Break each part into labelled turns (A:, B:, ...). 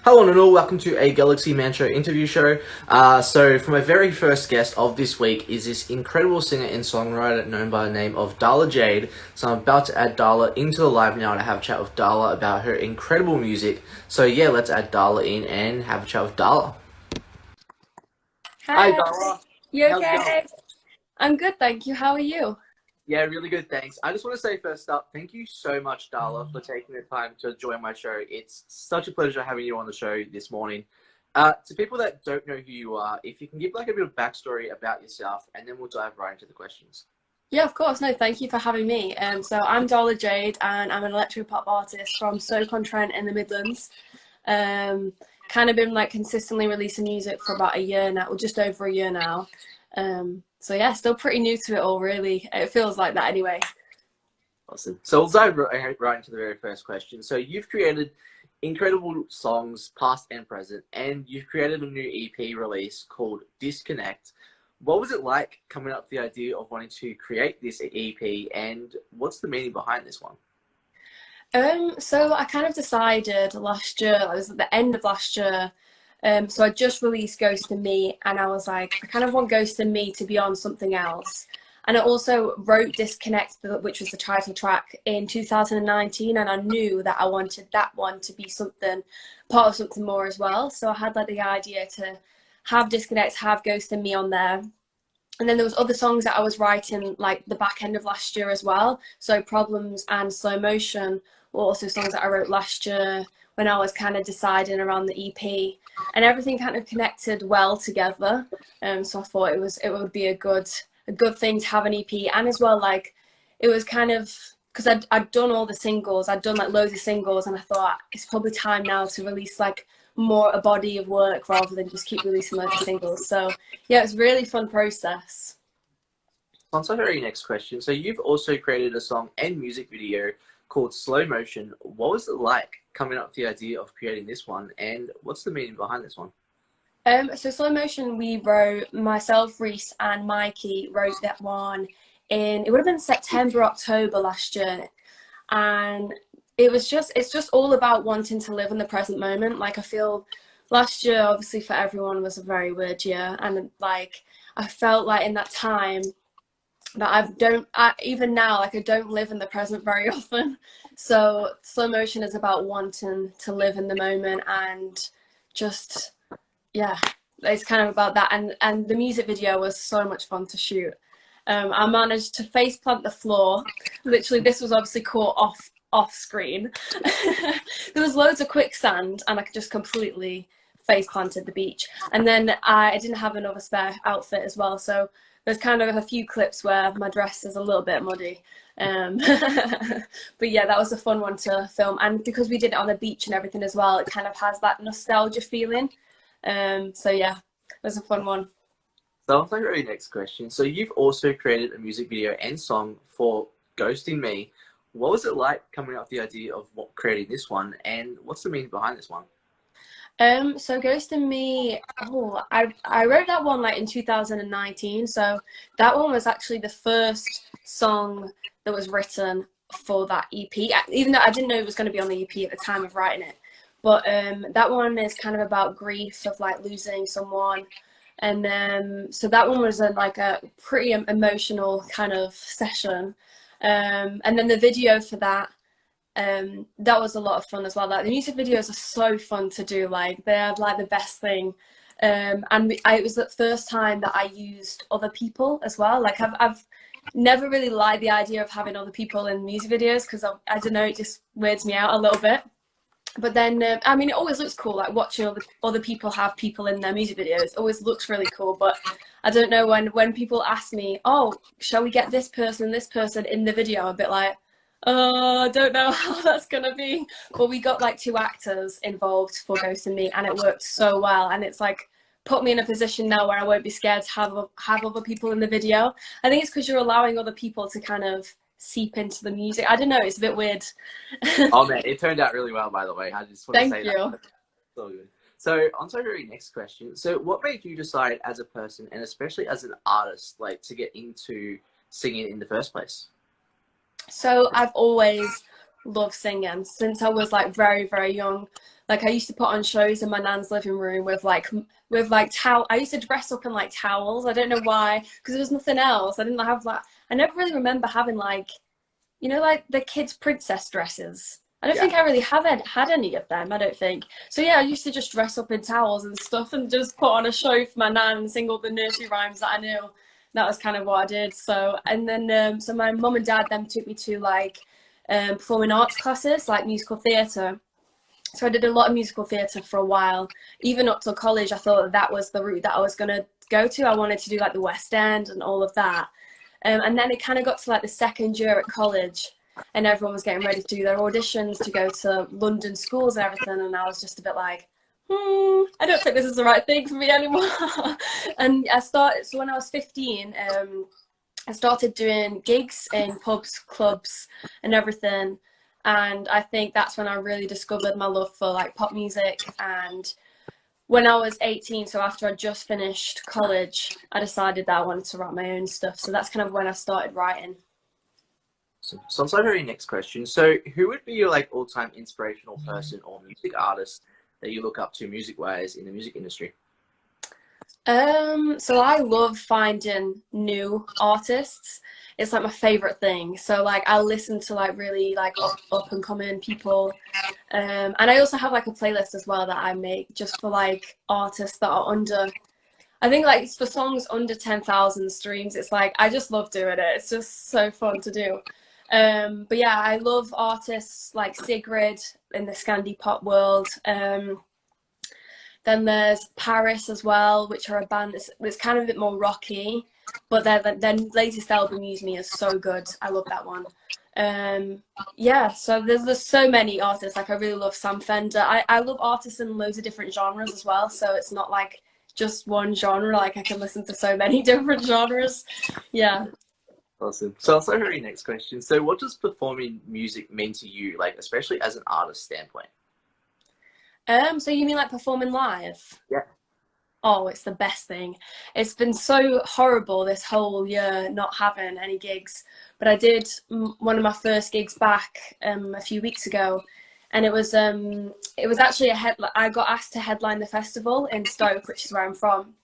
A: Hello and all, welcome to a Galaxy Man Show interview show. So for my very first guest of this week is this incredible singer and songwriter known by the name of Darla Jade. So I'm about to add Darla into the live now to have a chat with Darla about her incredible music. So yeah, let's add Darla in and have a chat with Darla. Hi
B: Hi,
A: Darla,
B: you
A: how's it going?
B: okay? I'm good, thank you. How are you?
A: Yeah, really good, thanks. I just want to say first up, thank you so much, Darla, for taking the time to join my show. It's such a pleasure having you on the show this morning. To people that don't know who you are, if you can give like a bit of backstory about yourself, and then we'll dive right into the questions.
B: Yeah, of course. No, thank you for having me. So I'm Darla Jade, and I'm an electro-pop artist from Stoke-on-Trent in the Midlands. Um, Kind of been like consistently releasing music for about a year now, or just over a year now. So yeah, still pretty new to it all, really. It feels like that anyway.
A: Awesome. So we'll dive right into the very first question. So you've created incredible songs, past and present, and you've created a new EP release called Disconnect. What was it like coming up with the idea of wanting to create this EP, and what's the meaning behind this one?
B: So I kind of decided last year, it was at the end of last year. So I just released Ghost in Me, and I was like, I kind of want Ghost in Me to be on something else. And I also wrote Disconnect, which was the title track, in 2019, and I knew that I wanted that one to be something, part of something more as well. So I had like the idea to have Disconnect, have Ghost in Me on there. And then there was other songs that I was writing like the back end of last year as well. So Problems and Slow Motion were also songs that I wrote last year when I was kind of deciding around the EP, and everything kind of connected well together. So I thought it would be a good thing to have an EP, and as well like it was kind of because I'd done all the singles, I'd done like loads of singles, and I thought it's probably time now to release like more a body of work rather than just keep releasing loads of singles. So yeah, it's a really fun process.
A: On to our next question. So you've also created a song and music video called Slow Motion. What was it like coming up with the idea of creating this one, and what's the meaning behind this one?
B: So Slow Motion, we wrote, myself, Reese, and Mikey wrote that one in, it would have been September, October last year. And it's just all about wanting to live in the present moment. Like I feel last year, obviously for everyone, was a very weird year. And like, I felt like in that time that even now, like I don't live in the present very often. So Slow Motion is about wanting to live in the moment and just, yeah, it's kind of about that. And the music video was so much fun to shoot. I managed to face plant the floor. Literally, this was obviously caught off screen. There was loads of quicksand, and I just completely face planted the beach. And then I didn't have another spare outfit as well, so there's kind of a few clips where my dress is a little bit muddy. Um, but yeah, that was a fun one to film, and because we did it on the beach and everything as well, it kind of has that nostalgia feeling. So yeah, it was a fun one.
A: So I'll take our next question. So you've also created a music video and song for Ghost in Me. What was it like coming up with the idea of creating this one, and what's the meaning behind this one?
B: So Ghost in Me, oh, I wrote that one like in 2019. So that one was actually the first song that was written for that EP. Even though I didn't know it was going to be on the EP at the time of writing it. But that one is kind of about grief of like losing someone. And so that one was like a pretty emotional kind of session. And then the video for that, that was a lot of fun as well. Like the music videos are so fun to do. Like they're like the best thing. It was the first time that I used other people as well. Like I've never really liked the idea of having other people in music videos because I don't know, it just weirds me out a little bit. But then, I mean, it always looks cool, like watching other people have people in their music videos. It always looks really cool. But I don't know, when people ask me, oh, shall we get this person and this person in the video? I'm a bit like, oh, I don't know how that's going to be. But we got like two actors involved for Ghost and Me, and it worked so well. And it's like put me in a position now where I won't be scared to have other people in the video. I think it's because you're allowing other people to kind of seep into the music. I don't know, it's a bit weird.
A: Oh man, it turned out really well, by the way. I just want to
B: Thank
A: say that.
B: you.
A: So good. So on to our very next question. So what made you decide as a person, and especially as an artist, like to get into singing in the first place?
B: So I've always love singing since I was like very, very young. Like I used to put on shows in my nan's living room with like towel. I used to dress up in like towels. I don't know why, because there was nothing else. I didn't have like. I never really remember having like, you know, like the kids' princess dresses. I don't think I really had any of them. I don't think. So yeah, I used to just dress up in towels and stuff and just put on a show for my nan and sing all the nursery rhymes that I knew. That was kind of what I did. So and then so my mum and dad then took me to like performing arts classes, like musical theatre. So I did a lot of musical theatre for a while. Even up till college, I thought that was the route that I was going to go to. I wanted to do like the West End and all of that. And then it kind of got to like the second year at college, and everyone was getting ready to do their auditions to go to London schools and everything. And I was just a bit like, I don't think this is the right thing for me anymore. And so when I was 15, I started doing gigs in pubs, clubs and everything. And I think that's when I really discovered my love for like pop music. And when I was 18, so after I just finished college, I decided that I wanted to write my own stuff. So that's kind of when I started writing.
A: So on to our next question. So who would be your like all-time inspirational person or music artist that you look up to music-wise in the music industry?
B: So I love finding new artists. It's like my favorite thing. So like I'll listen to like really like up and coming people. And I also have like a playlist as well that I make just for like artists that are under, I think like for songs under 10,000 streams. It's like I just love doing it. It's just so fun to do. But yeah, I love artists like Sigrid in the Scandi pop world. Then there's Paris as well, which are a band that's kind of a bit more rocky, but their latest album, Use Me, is so good. I love that one. Yeah, so there's so many artists. Like I really love Sam Fender. I love artists in loads of different genres as well, so it's not like just one genre. Like I can listen to so many different genres. Yeah.
A: Awesome. So I'll start with your next question. So what does performing music mean to you, like especially as an artist standpoint?
B: So you mean like performing live?
A: Yeah.
B: Oh, it's the best thing. It's been so horrible this whole year not having any gigs, but I did one of my first gigs back a few weeks ago, and it was actually I got asked to headline the festival in Stoke, which is where I'm from,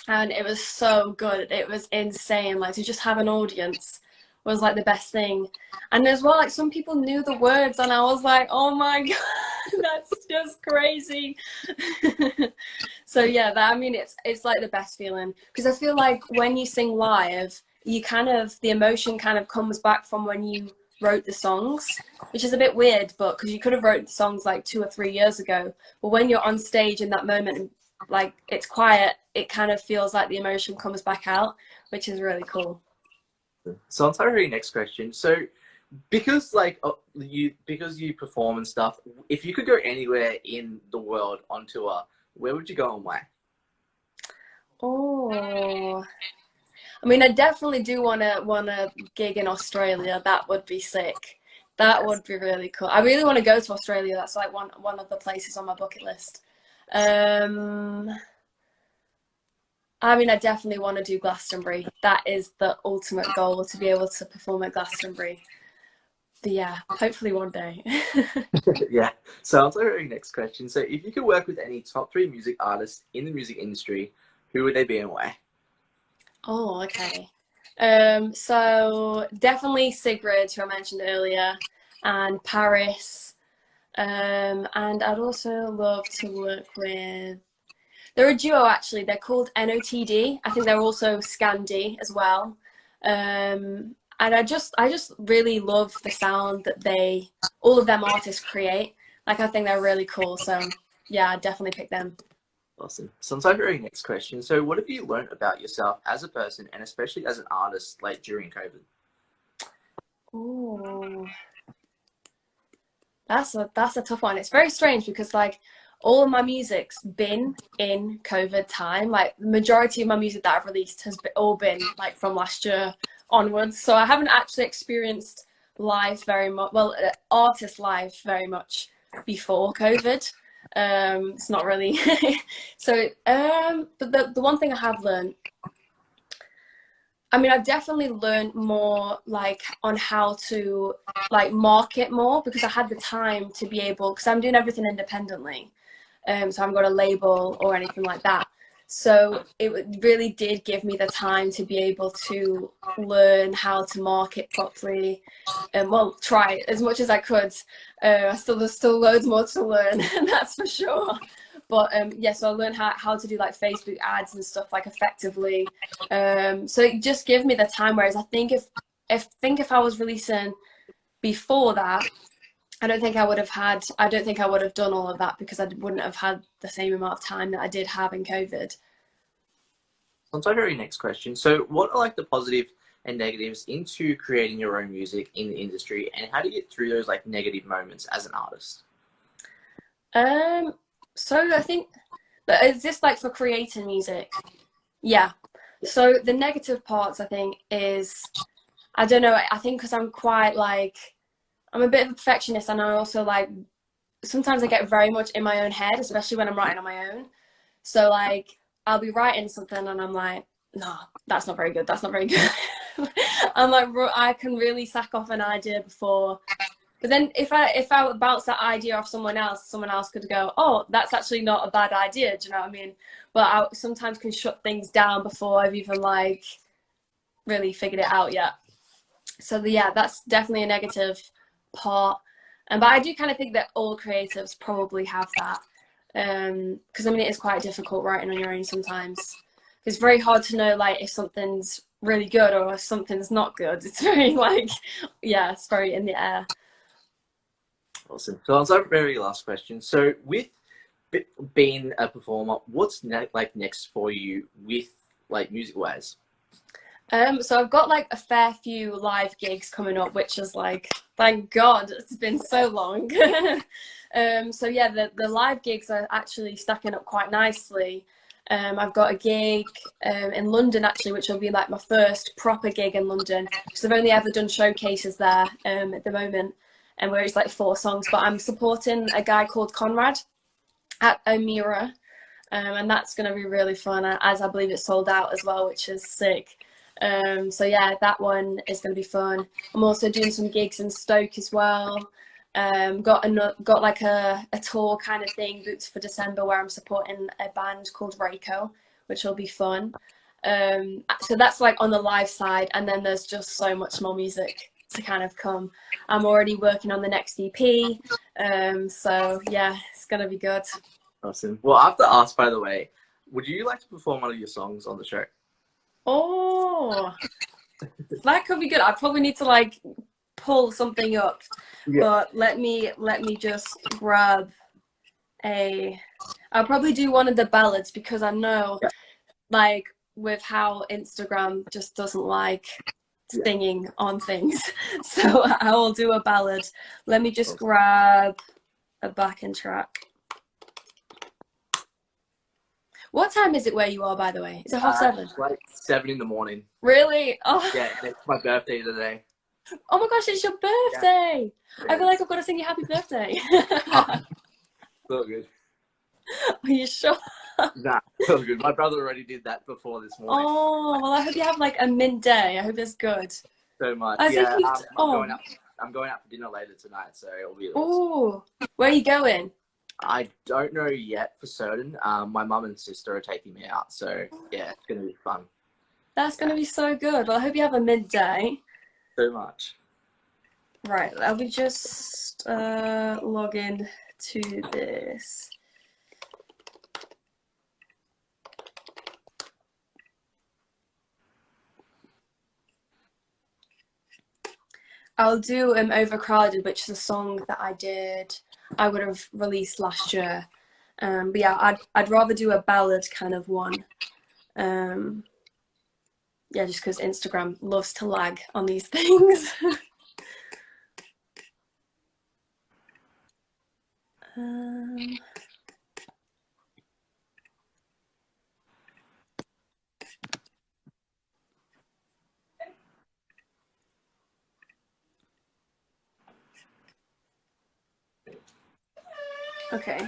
B: and it was so good. It was insane. Like to just have an audience was like the best thing. And as well, like some people knew the words and I was like, oh my God, that's just crazy. So yeah, I mean, it's like the best feeling because I feel like when you sing live, you kind of, the emotion kind of comes back from when you wrote the songs, which is a bit weird, but because you could have wrote the songs like 2 or 3 years ago. But when you're on stage in that moment, like it's quiet, it kind of feels like the emotion comes back out, which is really cool.
A: So on to our next question. So because you perform and stuff, if you could go anywhere in the world on tour, where would you go and why?
B: Oh, I mean, I definitely do want to gig in Australia. That would be sick. That would be really cool. I really want to go to Australia. That's like one of the places on my bucket list. I mean, I definitely want to do Glastonbury. That is the ultimate goal, to be able to perform at Glastonbury. But yeah, hopefully one day.
A: Yeah. So I'll tell you our next question. So if you could work with any top 3 music artists in the music industry, who would they be and why?
B: Oh, okay. So definitely Sigrid, who I mentioned earlier, and Paris. And I'd also love to work with, they're a duo actually, they're called NOTD. I think they're also Scandi as well. And I just really love the sound that all of them artists create. Like I think they're really cool. So yeah, I'd definitely pick them.
A: Awesome. So on to our next question. So what have you learned about yourself as a person and especially as an artist, like during COVID?
B: Oh, that's a tough one. It's very strange because like all of my music's been in COVID time. Like the majority of my music that I've released has all been like from last year onwards. So I haven't actually experienced live very much, well, artist live very much before COVID. It's not really. So, but the one thing I have learned, I mean, I've definitely learned more like on how to like market more because I had the time to be able, because I'm doing everything independently. So I haven't got a label or anything like that. So it really did give me the time to be able to learn how to market properly, and well, try as much as I could. There's still loads more to learn, that's for sure. But yeah, so I learned how to do like Facebook ads and stuff like effectively. So it just gave me the time. Whereas I think if I was releasing before that, I don't think I would have done all of that because I wouldn't have had the same amount of time that I did have in COVID.
A: On to our very next question. So, what are like the positive and negatives into creating your own music in the industry, and how do you get through those like negative moments as an artist?
B: So I think that is this like for creating music? Yeah. So the negative parts I think is I don't know. I think because I'm quite like I'm a bit of a perfectionist, and I also like sometimes I get very much in my own head, especially when I'm writing on my own. So like I'll be writing something and I'm like, no, that's not very good. That's not very good. I'm like, I can really sack off an idea before. But then if I bounce that idea off someone else could go, oh, that's actually not a bad idea. Do you know what I mean? But I sometimes can shut things down before I've even like really figured it out yet. So yeah, that's definitely a negative part. But I do kind of think that all creatives probably have that. Because I mean, it is quite difficult writing on your own sometimes. It's very hard to know like if something's really good or if something's not good. It's very like, yeah, it's very in the air.
A: Awesome. So, on to our very last question. So, with being a performer, what's like next for you with like music wise?
B: So I've got like a fair few live gigs coming up, which is like, thank God, it's been so long. So yeah, the live gigs are actually stacking up quite nicely. I've got a gig in London actually, which will be like my first proper gig in London because I've only ever done showcases there at the moment, and where it's like 4 songs. But I'm supporting a guy called Conrad at Omira, and that's going to be really fun. As I believe it's sold out as well, which is sick. So yeah, that one is going to be fun. I'm also doing some gigs in Stoke as well. Got like a tour kind of thing booked for December where I'm supporting a band called Reiko, which will be fun. So that's like on the live side, and then there's just so much more music to kind of come. I'm already working on the next EP, so yeah, it's gonna be good.
A: Awesome. Well, I have to ask, by the way, would you like to perform one of your songs on the show?
B: Oh, that could be good. I probably need to like pull something up,
A: Yeah.
B: but let me just grab a. I'll probably do one of the ballads because I know,
A: Yeah.
B: like, with how Instagram just doesn't like singing on things, so I will do a ballad. Let me just grab a backing track. What time is it where you are, by the way? Is it 7:30?
A: It's like 7 in the morning.
B: Really? Oh.
A: Yeah, it's my birthday today.
B: Oh my gosh, it's your birthday!
A: Yeah,
B: I feel like I've got to sing you happy birthday.
A: So good.
B: Are you sure?
A: Nah, so good. My brother already did that before this morning.
B: Oh, well, I hope you have like a midday. I hope it's good.
A: So much.
B: I think
A: Yeah,
B: you.
A: I'm going out for dinner later tonight, so it'll be awesome.
B: Oh, where are you going?
A: I don't know yet for certain. My mum and sister are taking me out, so yeah, it's gonna be fun.
B: That's going to be so good. Well, I hope you have a midday.
A: So much.
B: Right, let me just log in to this. I'll do Overcrowded, which is a song that I would have released last year. But yeah, I'd rather do a ballad kind of one. Yeah, just because Instagram loves to lag on these things. Okay.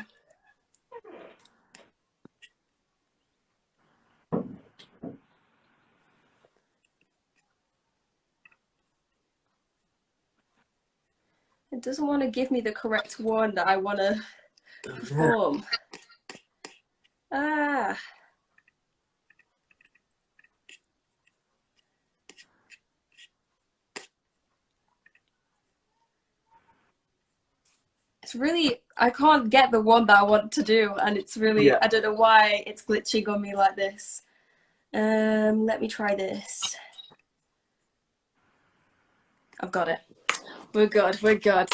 B: It doesn't want to give me the correct one that I want to perform. Ah. It's really, I can't get the one that I want to do, and it's really, I don't know why it's glitching on me like this. Let me try this. I've got it. We're good, we're good.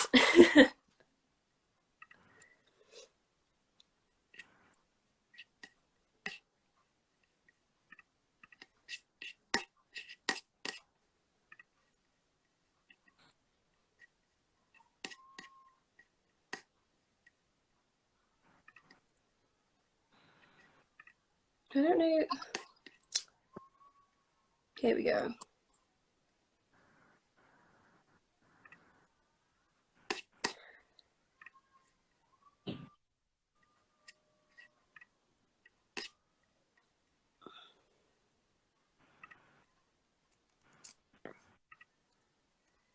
B: I don't know. Here we go.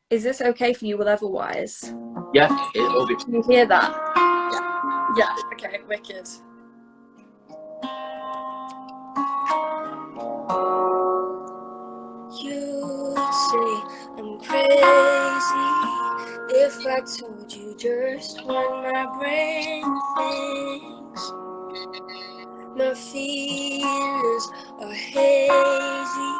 B: Is this okay for you otherwise?
A: Yeah, it'll be.
B: Can you hear that? Yeah, okay, wicked. You'd say I'm crazy if I told you just what my brain thinks. My feelings are hazy,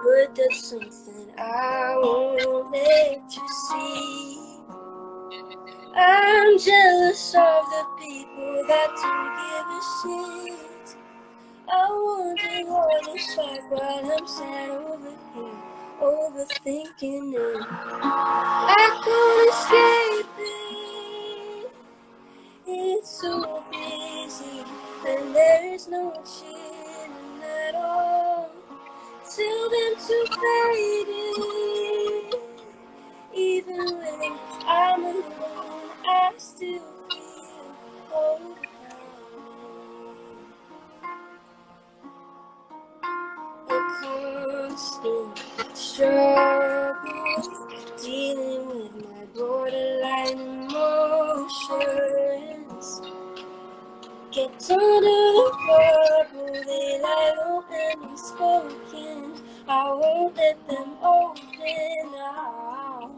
B: but that's something I won't let you see. I'm jealous of the people that don't give a shit. I wonder what it's like while I'm sat over here, overthinking it. I can't escape it. It's so busy, and there's no chilling at all. Tell them to fade it. Even when I'm alone, I still feel overwhelmed. A constant struggle, dealing with my borderline emotions. Get under the bubble, they lie low and unspoken. I won't let them open now.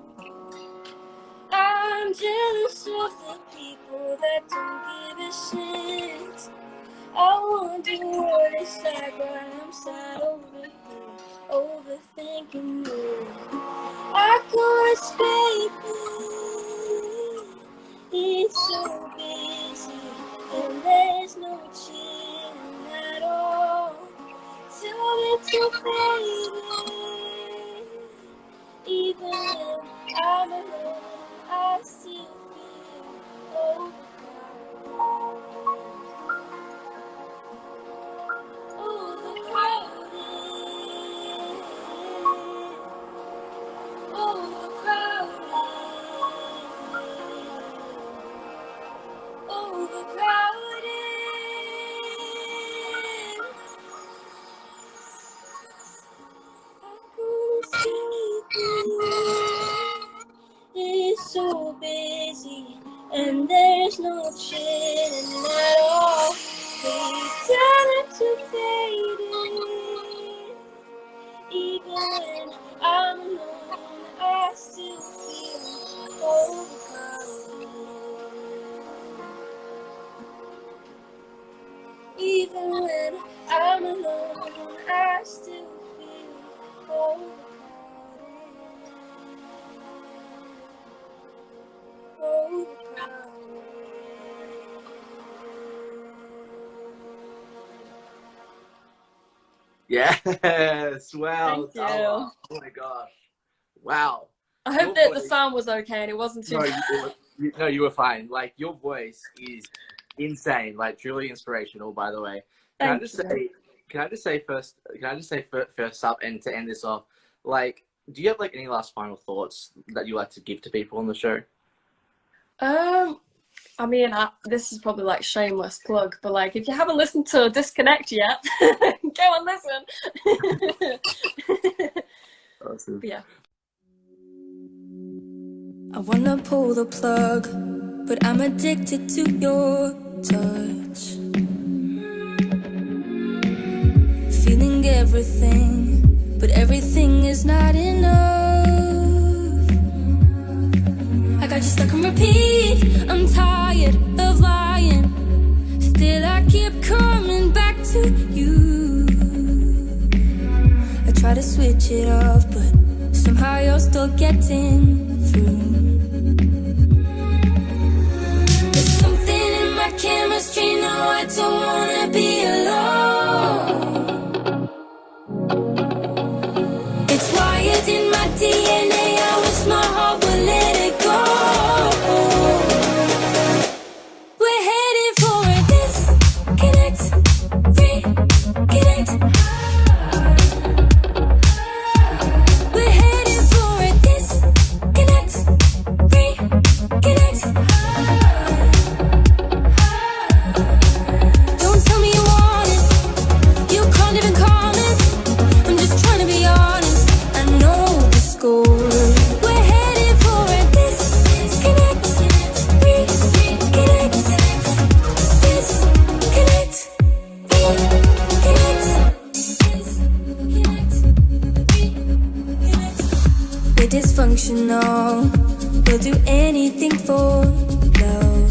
B: I'm jealous of the people that don't give a shit. I wonder what it's like while I'm sat over here, overthinking it. I can't escape it. It's so busy, and there's no chilling at all. Tell me to fade it. Even when I'm alone, I still feel overwhelmed. It's so busy, and there's no chilling at all. Please tell it to fade it. Even when I'm alone, I still feel overcome. Even when I'm alone, I still feel overcome.
A: Yes, wow.
B: Thank you.
A: Oh my gosh. Wow.
B: I hope that the sound was okay and it wasn't too
A: No, you were fine. Like, your voice is insane, like truly inspirational, by the way. Can I just say first up, and to end this off, like, do you have like any last final thoughts that you like to give to people on the show?
B: I mean, this is probably like shameless plug, but like, if you haven't listened to Disconnect yet, go and listen.
A: Awesome.
B: But yeah.
C: I wanna pull the plug, but I'm addicted to your touch. Feeling everything, but everything is not enough. I got you stuck on repeat. I'm tired of lying. Still I keep coming back to you. I try to switch it off, but somehow you're still getting through. There's something in my chemistry, no, I don't wanna be alone. It's wired in my DNA, I wish my heart would let it go. We're headed for a disconnect, reconnect. We're headed for a disconnect, reconnect. Don't tell me you want it, you can't even comment. I'm just trying to be honest, I know the score. We're headed for a disconnect, reconnect. Disconnect, reconnect. We're dysfunctional, we'll do anything for love.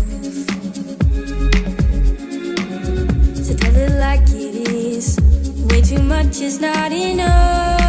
C: So tell it like it is, way too much is not enough.